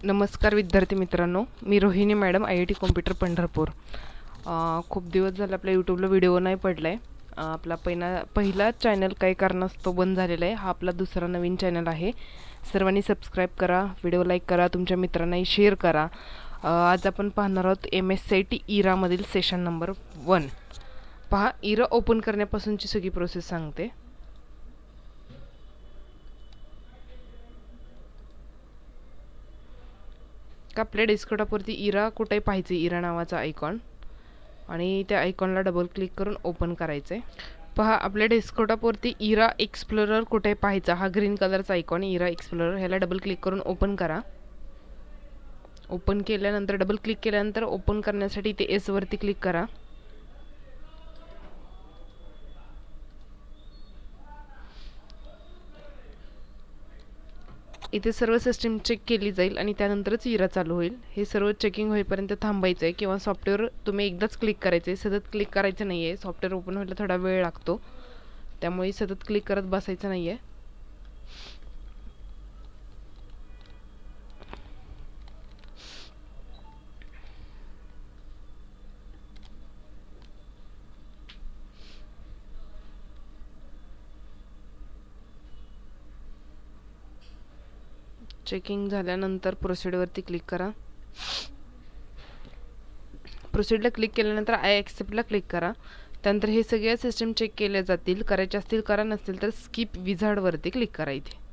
नमस्कार विद्यार्थी मित्रांनो, मी Rohini madam, IIT computer Pandharpur. खूप दिवस झाले आपल्या यूट्यूबला व्हिडिओ नाही पडला आहे. आपला पहिला चॅनल काही कारणास्तव बंद झालेला आहे. हा आपला दुसरा नवीन चॅनल आहे. सर्वांनी सबस्क्राईब करा, व्हिडिओ लाईक करा, तुमच्या मित्रांनाही शेअर करा. आज आपण पाहणार आहोत MSCIT इरामधील सेशन नंबर 1. पहा, इरा ओपन करण्यापासूनची सगळी प्रोसेस सांगते. आपल्या डेस्कटॉपवरती इरा कुठे पाहायचे, इरा नावाचा आयकॉन, आणि त्या आयकॉनला डबल क्लिक करून ओपन करायचे. पहा, आपल्या डेस्कटॉपवरती इरा एक्सप्लोरर कुठे पाहायचा, हा ग्रीन कलरचा आयकॉन इरा एक्सप्लोरर, ह्याला डबल क्लिक करून ओपन करा. ओपन केल्यानंतर डबल क्लिक केल्यानंतर ओपन करण्यासाठी ते एस वरती क्लिक करा. इथे सर्व सिस्टीम चेक केली जाईल आणि त्यानंतरच इरा चालू होईल. हे सर्व चेकिंग होईपर्यंत थांबायचं आहे, किंवा सॉफ्टवेअर तुम्ही एकदाच क्लिक करायचं आहे, सतत क्लिक करायचं नाही आहे. सॉफ्टवेअर ओपन व्हायला थोडा वेळ लागतो, त्यामुळे सतत क्लिक करत बसायचं नाही आहे. चेकिंग झाल्यानंतर प्रोसीडवरती क्लिक करा. प्रोसीडला क्लिक केल्यानंतर आय ॲक्सेप्टला क्लिक करा. त्यानंतर हे सगळ्या सिस्टीम चेक केल्या जातील. करायचे असतील करा, नसतील तर स्किप विझार्डवरती क्लिक करा. इथे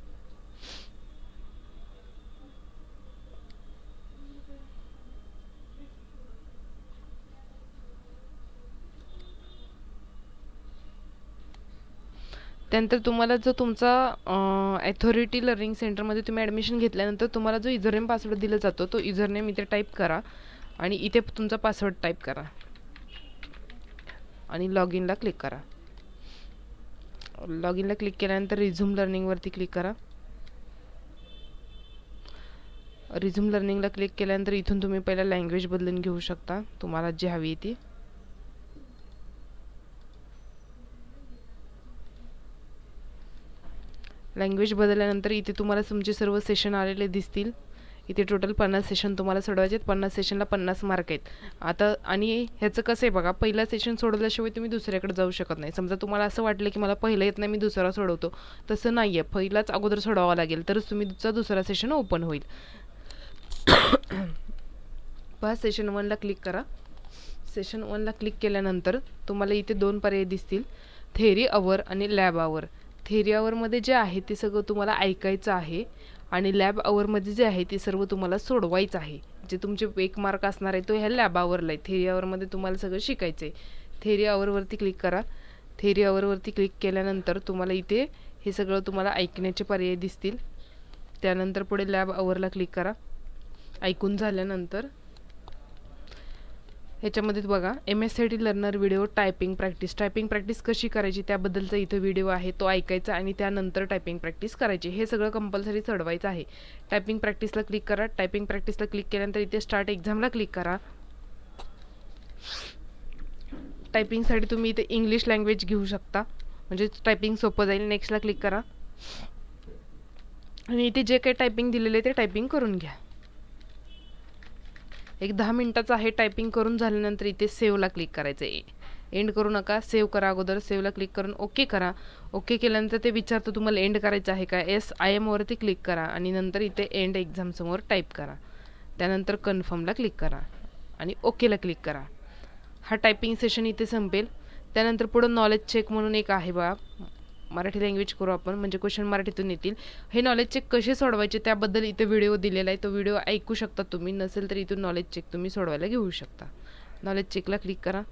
त्यानंतर तुम्हाला जो तुमचा अथॉरिटी लर्निंग सेंटरमध्ये तुम्ही ॲडमिशन घेतल्यानंतर तुम्हाला जो युजरनेम पासवर्ड दिला जातो, तो युजरनेम इथे टाईप करा आणि इथे तुमचा पासवर्ड टाईप करा आणि लॉग इनला क्लिक करा. लॉग इनला क्लिक केल्यानंतर रिझ्यूम लर्निंगवरती क्लिक करा. रिझ्यूम लर्निंगला क्लिक केल्यानंतर इथून तुम्ही पहिला लँग्वेज बदलून घेऊ शकता, तुम्हाला जी हवी आहे ती. लँग्वेज बदलल्यानंतर इथे तुम्हाला तुमचे सर्व सेशन आलेले दिसतील. इथे टोटल 50 सेशन तुम्हाला सोडवायचे आहेत. 50 सेशनला 50 मार्क आहेत. आता आणि ह्याचं कसं आहे बघा, पहिला सेशन सोडवल्याशिवाय तुम्ही दुसऱ्याकडे जाऊ शकत नाही. समजा तुम्हाला असं वाटलं की मला पहिलं येत नाही, मी दुसरा सोडवतो, तसं नाही आहे. पहिलाच अगोदर सोडवावा लागेल, तरच तुम्ही दुसरा सेशन ओपन होईल. पहा, सेशन 1ला क्लिक करा. सेशन 1ला क्लिक केल्यानंतर तुम्हाला इथे 2 पर्याय दिसतील, थेअरी आवर आणि लॅब आवर. थेअरी आवरमध्ये जे आहे ते सगळं तुम्हाला ऐकायचं आहे, आणि लॅब आवरमध्ये जे आहे ते सर्व तुम्हाला सोडवायचं आहे. जे तुमचे 1 मार्क असणार आहे तो ह्या लॅब आवरला आहे. थेअरी आवरमध्ये तुम्हाला सगळं शिकायचं आहे. थेअरी आवरवरती क्लिक करा. थेअरी आवरवरती क्लिक केल्यानंतर तुम्हाला इथे हे सगळं तुम्हाला ऐकण्याचे पर्याय दिसतील. त्यानंतर पुढे लॅब आवरला क्लिक करा. ऐकून झाल्यानंतर ह्याच्यामध्ये बघा, MSCIT learner video typing practice कशी करायची त्याबद्दलचा इथं व्हिडिओ आहे, तो ऐकायचा आणि त्यानंतर टायपिंग प्रॅक्टिस करायची. हे सगळं कंपल्सरी चढवायचं आहे. टायपिंग प्रॅक्टिसला क्लिक करा. टायपिंग प्रॅक्टिसला क्लिक केल्यानंतर इथे स्टार्ट एक्झामला क्लिक करा. टायपिंगसाठी तुम्ही इथे इंग्लिश लँग्वेज घेऊ शकता, म्हणजे टायपिंग सोपं जाईल. नेक्स्टला क्लिक करा आणि इथे जे काही टायपिंग दिलेलं आहे ते टायपिंग करून घ्या. एक 10 मिनिटाचं आहे. टायपिंग करून झाल्यानंतर इथे सेव्हला क्लिक करायचं आहे. एंड करू नका, सेव्ह करा अगोदर. सेव्हला क्लिक करून ओके करा. ओके केल्यानंतर ते विचारतं तुम्हाला एंड करायचं आहे का. येस आय एम वरती क्लिक करा आणि नंतर इथे एंड एक्झाम समोर टाईप करा. त्यानंतर कन्फर्मला क्लिक करा आणि ओकेला क्लिक करा. हा टायपिंग सेशन इथे संपेल. त्यानंतर पुढं नॉलेज चेक म्हणून एक आहे बघा, मराठी लँग्वेज करू आपण, म्हणजे क्वेश्चन मराठीतून येतील. हे नॉलेज चेक कसे सोडवायचे त्याबद्दल इथे व्हिडिओ दिलेला आहे, तो व्हिडिओ ऐकू शकता तुम्ही. नसेल तर इथून नॉलेज चेक तुम्ही सोडवायला घेऊ शकता. नॉलेज चेकला क्लिक करा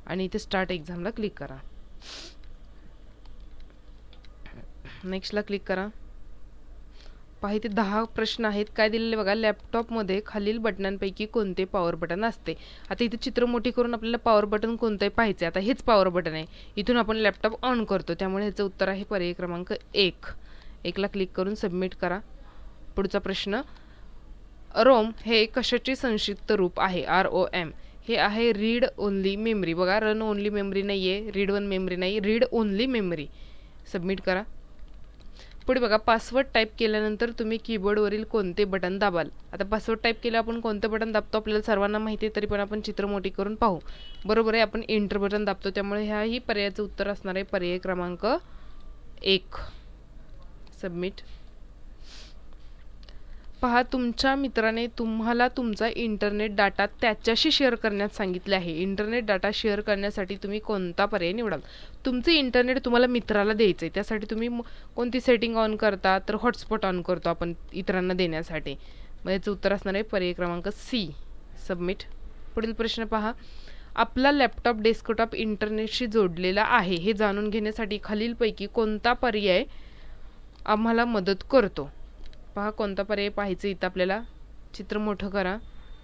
आणि इथे स्टार्ट एक्झामला क्लिक करा. नेक्स्टला क्लिक करा. पहा, इथे 10 प्रश्न आहेत. काय दिलेले बघा, लॅपटॉपमध्ये खालील बटनांपैकी कोणते पॉवर बटन असते. आता इथे चित्र मोठी करून आपल्याला पॉवर बटन कोणतं पाहायचं आहे. आता हेच पॉवर बटन आहे. इथून आपण लॅपटॉप ऑन करतो, त्यामुळे ह्याचं उत्तर आहे पर्याय क्रमांक 1. 1ला क्लिक करून सबमिट करा. पुढचा प्रश्न, रोम हे कशाचे संक्षिप्त रूप आहे. ROM हे आहे रीड ओनली मेमरी. बघा, रन ओनली मेमरी नाही आहे, रीड वन मेमरी नाही, रीड ओनली मेमरी. सबमिट करा. पुढे बघा, पासवर्ड टाईप केल्यानंतर तुम्ही कीबोर्डवरील कोणते बटन दाबाल. आता पासवर्ड टाईप केलं आपण कोणतं बटन दाबतो आपल्याला सर्वांना माहिती आहे, तरी पण आपण चित्र मोठी करून पाहू. बरोबर आहे, आपण एंटर बटन दाबतो. त्यामुळे ह्याही पर्यायाचं उत्तर असणार आहे पर्याय क्रमांक 1. सबमिट. पहा, तुमच्या मित्राने तुम्हाला तुमचा इंटरनेट डाटा त्याच्याशी शेअर करण्यास सांगितले आहे. इंटरनेट डाटा शेअर करण्यासाठी तुम्ही कोणता पर्याय निवडाल. तुमचे इंटरनेट तुम्हाला मित्राला द्यायचं आहे, त्यासाठी तुम्ही कोणती सेटिंग ऑन करता, तर हॉटस्पॉट ऑन करतो आपण इतरांना देण्यासाठी. मग याचं उत्तर असणार आहे पर्याय क्रमांक C. सबमिट. पुढील प्रश्न पहा, आपला लॅपटॉप डेस्कटॉप इंटरनेटशी जोडलेला आहे हे जाणून घेण्यासाठी खालीलपैकी कोणता पर्याय आम्हाला मदत करतो. पहा, कोणता पर्याय पाहायचं इथं आपल्याला. चित्र मोठं करा.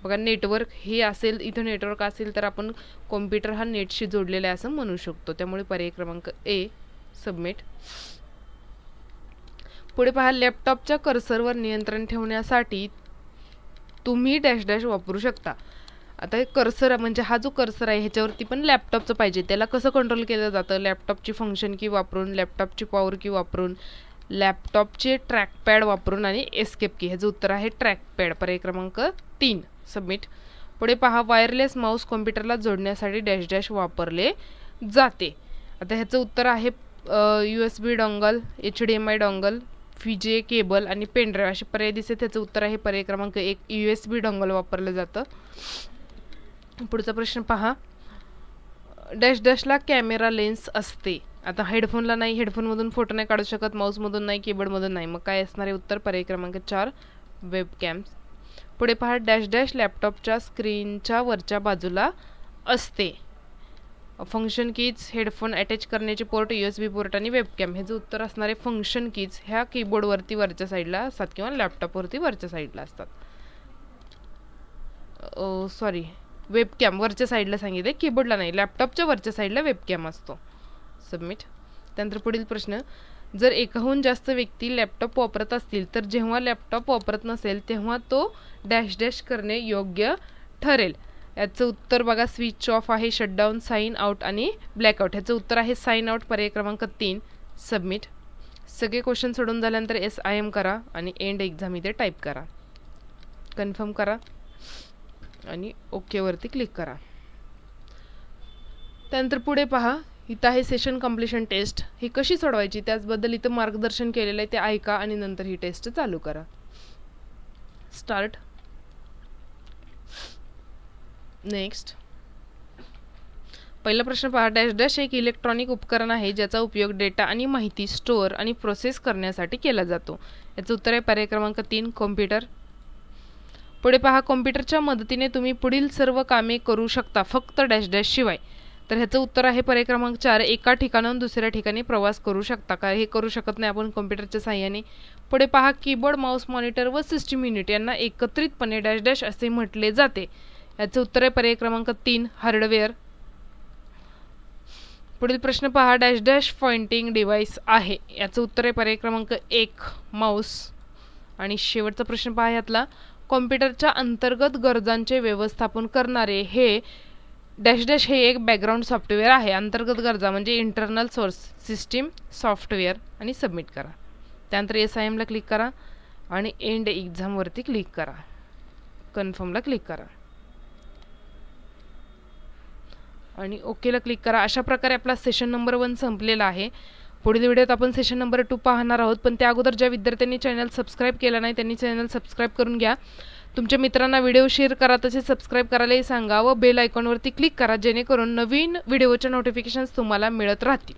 बघा, नेटवर्क हे असेल, इथं नेटवर्क असेल तर आपण कॉम्प्युटर हा नेटशी जोडलेला आहे असं म्हणू शकतो. त्यामुळे पर्याय क्रमांक A. सबमिट. पुढे पहा, लॅपटॉपच्या कर्सरवर नियंत्रण ठेवण्यासाठी तुम्ही डॅश डॅश वापरू शकता. आता हे कर्सर म्हणजे हा जो कर्सर आहे ह्याच्यावरती पण लॅपटॉपचं पाहिजे. त्याला कसं कंट्रोल केलं जातं? लॅपटॉपची फंक्शन की वापरून, लॅपटॉपची पॉवर की वापरून, लॅपटॉपचे ट्रॅकपॅड वापरून आणि एस्केप की. ह्याचं उत्तर आहे ट्रॅकपॅड. पर्याय क्रमांक 3. सबमिट. पुढे पहा, वायरलेस माऊस कॉम्प्युटरला जोडण्यासाठी डॅश डॅश वापरले जाते. आता ह्याचं उत्तर आहे USB डॉंगल, HDMI डॉंगल, VGA केबल आणि पेनड्राईव्ह असे पर्याय दिसते. त्याचं उत्तर आहे पर्याय क्रमांक 1. USB डॉंगल वापरलं जातं. पुढचा प्रश्न पहा, डॅश डॅशला कॅमेरा लेन्स असते. आता हेडफोनला नाही, हेडफोनमधून फोटो नाही काढू शकत, माऊसमधून नाही, कीबोर्डमधून नाही. मग काय असणार आहे उत्तर? पर्याय क्रमांक 4. वेबकॅम्स. पुढे पहा, डॅश डॅश लॅपटॉपच्या स्क्रीनच्या वरच्या बाजूला असते. फंक्शन कीज, हेडफोन अटॅच करण्याचे पोर्ट, USB पोर्ट आणि वेबकॅम. ह्याचं उत्तर असणार आहे फंक्शन कीज ह्या कीबोर्डवरती वरच्या साईडला असतात किंवा लॅपटॉपवरती वरच्या साईडला असतात. सॉरी, वेबकॅम वरच्या साईडला सांगितले, कीबोर्डला नाही, लॅपटॉपच्या वरच्या साईडला वेबकॅम असतो. सबमिट. त्यानंतर पुढील प्रश्न, जर एकाहून जास्त व्यक्ती लॅपटॉप वापरत असतील तर जेव्हा लॅपटॉप वापरत नसेल तेव्हा तो डॅश डॅश करणे योग्य ठरेल. याचं उत्तर बघा, स्विच ऑफ आहे, शटडाऊन, साइन आउट आणि ब्लॅकआउट. ह्याचं उत्तर आहे साइन आउट. पर्याय क्रमांक 3. सबमिट. सगळे क्वेश्चन सोडून झाल्यानंतर SIM करा आणि एंड एक्झाम इथे टाईप करा. कन्फर्म करा आणि ओके वरती क्लिक करा. त्यानंतर पुढे पहा, इथं आहे सेशन कम्प्लिशन टेस्ट. ही कशी सोडवायची त्याचबद्दल इथं मार्गदर्शन केलेलं आहे, ते ऐका आणि नंतर ही टेस्ट चालू करा. स्टार्ट. नेक्स्ट. पहिला प्रश्न पहा, डॅश डॅश एक इलेक्ट्रॉनिक उपकरण आहे ज्याचा उपयोग डेटा आणि माहिती स्टोअर आणि प्रोसेस करण्यासाठी केला जातो. याचं उत्तर आहे पर्याय क्रमांक 3. कॉम्प्युटर. पुढे पहा, कॉम्प्युटरच्या मदतीने तुम्ही पुढील सर्व कामे करू शकता फक्त डॅश डॅश शिवाय. तर ह्याचं उत्तर आहे पर्याय क्रमांक 4. एका ठिकाणाहून दुसऱ्या ठिकाणी प्रवास करू शकता. काय हे करू शकत नाही आपण कॉम्प्युटरच्या साहाय्याने. पुढे पहा, कीबोर्ड, माऊस, मॉनिटर व सिस्टीम युनिट यांना एकत्रितपणे डॅश डॅश असे म्हटले जाते. याचं उत्तर आहे पर्याय क्रमांक 3. हार्डवेअर. पुढील प्रश्न पहा, डॅश डॅश पॉइंटिंग डिव्हाइस आहे. याचं उत्तर आहे पर्याय क्रमांक 1. माऊस. आणि शेवटचा प्रश्न पहा यातला, कॉम्प्युटरच्या अंतर्गत गरजांचे व्यवस्थापन करणारे हे डॅश डॅश हे एक बॅकग्राऊंड सॉफ्टवेअर आहे. अंतर्गत गरजा म्हणजे इंटरनल सोर्स सिस्टीम सॉफ्टवेअर. आणि सबमिट करा. त्यानंतर SIMला क्लिक करा आणि एंड एक्झामवरती क्लिक करा. कन्फर्मला क्लिक करा आणि ओकेला क्लिक करा. अशा प्रकारे आपला सेशन नंबर 1 संपलेला आहे. पुढील व्हिडिओत आपण सेशन नंबर 2 पाहणार आहोत. पण त्या अगोदर ज्या विद्यार्थ्यांनी चॅनल सबस्क्राईब केला नाही त्यांनी चॅनल सबस्क्राईब करून घ्या. तुमच्या मित्रांना व्हिडिओ शेअर करा, तसेच सबस्क्राईब करायलाही सांगा व बेल आयकॉनवरती क्लिक करा जेणेकरून नवीन व्हिडिओच्या नोटिफिकेशन्स तुम्हाला मिळत राहतील.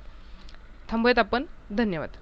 थांबूयात आपण. धन्यवाद.